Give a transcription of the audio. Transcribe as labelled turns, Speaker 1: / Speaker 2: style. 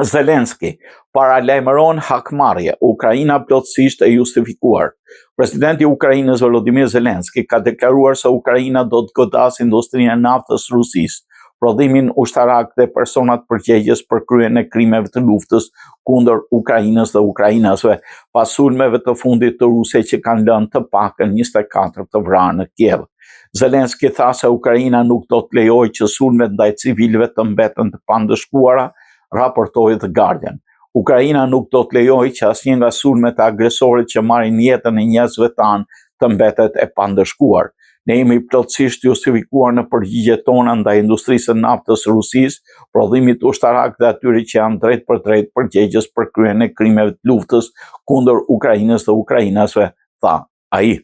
Speaker 1: Zelenski paralajmëron hakmarrje, Ukraina plotësisht e justifikuar. Presidenti i Ukrainës Volodymyr Zelenski ka deklaruar se Ukraina do të godasë industrinë e naftës rusisë, prodhimin ushtarak dhe personat përgjegjës për kryen e krimeve të luftës kundër Ukrainës dhe ukrainasve, pas sulmeve të fundit të ruse që kanë lënë të pakën 24 të vrarë në Kiev. Zelenski tha se Ukraina nuk do të lejojë që sulmet ndaj civilëve të mbeten të pandëshkuara, raportoi The Guardian. Ukraina nuk do të lejojë që asnjë nga sulmet e agresorit që marrin jetën e njerëzve tanë të mbetet e pandëshkuar. Ne jemi plotësisht justifikuar në përgjigjet tona ndaj industrisë së naftës së Rusisë, prodhimit ushtarak dhe atyre që janë drejt për drejt përgjegjës për kryen e krimeve të luftës kundër Ukrainës dhe ukrainasve, tha ai.